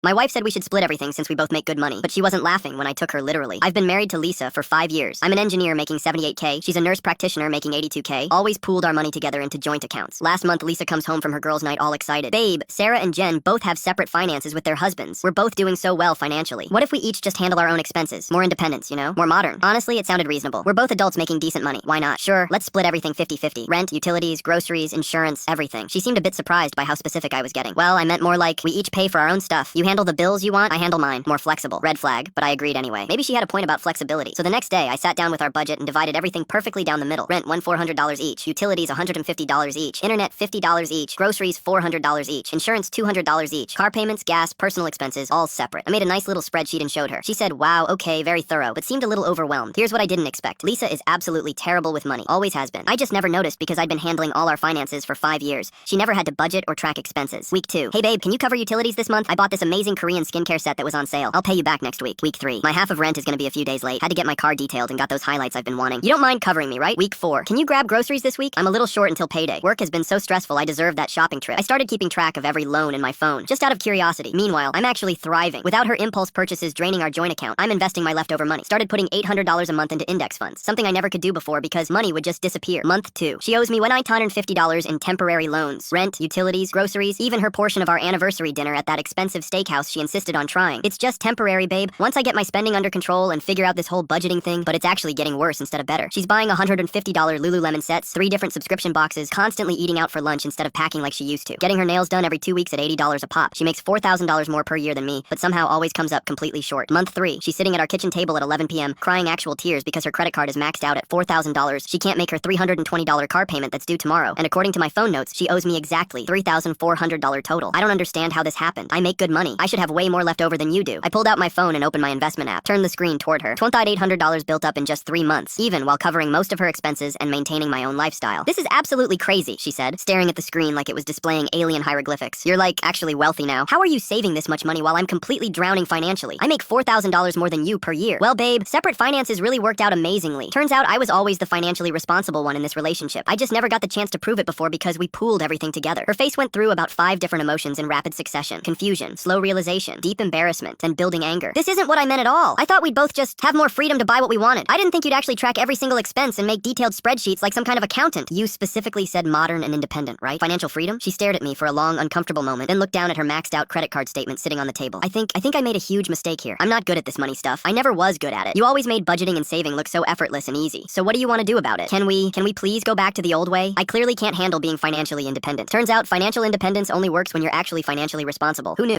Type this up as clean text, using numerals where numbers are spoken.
My wife said we should split everything since we both make good money, but she wasn't laughing when I took her literally. I've been married to Lisa for 5 years. I'm an engineer making 78K. She's a nurse practitioner making 82K. Always pooled our money together into joint accounts. Last month, Lisa comes home from her girls' night all excited. Babe, Sarah and Jen both have separate finances with their husbands. We're both doing so well financially. What if we each just handle our own expenses? More independence, you know? More modern. Honestly, it sounded reasonable. We're both adults making decent money. Why not? Sure, let's split everything 50-50. Rent, utilities, groceries, insurance, everything. She seemed a bit surprised by how specific I was getting. Well, I meant more like, we each pay for our own stuff. You handle the bills you want, I handle mine. More flexible. Red flag, but I agreed anyway. Maybe she had a point about flexibility. So the next day, I sat down with our budget and divided everything perfectly down the middle. Rent, $400 each. Utilities, $150 each. Internet, $50 each. Groceries, $400 each. Insurance, $200 each. Car payments, gas, personal expenses, all separate. I made a nice little spreadsheet and showed her. She said, wow, okay, very thorough, but seemed a little overwhelmed. Here's what I didn't expect. Lisa is absolutely terrible with money. Always has been. I just never noticed because I'd been handling all our finances for 5 years. She never had to budget or track expenses. Week 2. Hey babe, can you cover utilities this month? I bought this amazing Korean skincare set that was on sale. I'll pay you back next week. Week 3. My half of rent is gonna be a few days late. Had to get my car detailed and got those highlights I've been wanting. You don't mind covering me, right? Week 4. Can you grab groceries this week? I'm a little short until payday. Work has been so stressful I deserve that shopping trip. I started keeping track of every loan in my phone, just out of curiosity. Meanwhile, I'm actually thriving. Without her impulse purchases draining our joint account, I'm investing my leftover money. Started putting $800 a month into index funds, something I never could do before because money would just disappear. Month 2. She owes me $150 in temporary loans. Rent, utilities, groceries, even her portion of our anniversary dinner at that expensive steakhouse she insisted on trying. It's just temporary, babe. Once I get my spending under control and figure out this whole budgeting thing, but it's actually getting worse instead of better. She's buying $150 Lululemon sets, 3 different subscription boxes, constantly eating out for lunch instead of packing like she used to. Getting her nails done every 2 weeks at $80 a pop. She makes $4,000 more per year than me, but somehow always comes up completely short. Month 3. She's sitting at our kitchen table at 11 p.m., crying actual tears because her credit card is maxed out at $4,000. She can't make her $320 car payment that's due tomorrow. And according to my phone notes, she owes me exactly $3,400 total. I don't understand how this happened. I make good money. I should have way more left over than you do. I pulled out my phone and opened my investment app, turned the screen toward her. $2,800 built up in just 3 months, even while covering most of her expenses and maintaining my own lifestyle. This is absolutely crazy, she said, staring at the screen like it was displaying alien hieroglyphics. You're like actually wealthy now. How are you saving this much money while I'm completely drowning financially? I make $4,000 more than you per year. Well, babe, separate finances really worked out amazingly. Turns out I was always the financially responsible one in this relationship. I just never got the chance to prove it before because we pooled everything together. Her face went through about 5 different emotions in rapid succession. Confusion, slow realization, deep embarrassment, and building anger. This isn't what I meant at all. I thought we'd both just have more freedom to buy what we wanted. I didn't think you'd actually track every single expense and make detailed spreadsheets like some kind of accountant. You specifically said modern and independent, right? Financial freedom? She stared at me for a long, uncomfortable moment, then looked down at her maxed out credit card statement sitting on the table. I think I made a huge mistake here. I'm not good at this money stuff. I never was good at it. You always made budgeting and saving look so effortless and easy. So what do you want to do about it? Can we please go back to the old way? I clearly can't handle being financially independent. Turns out financial independence only works when you're actually financially responsible. Who knew?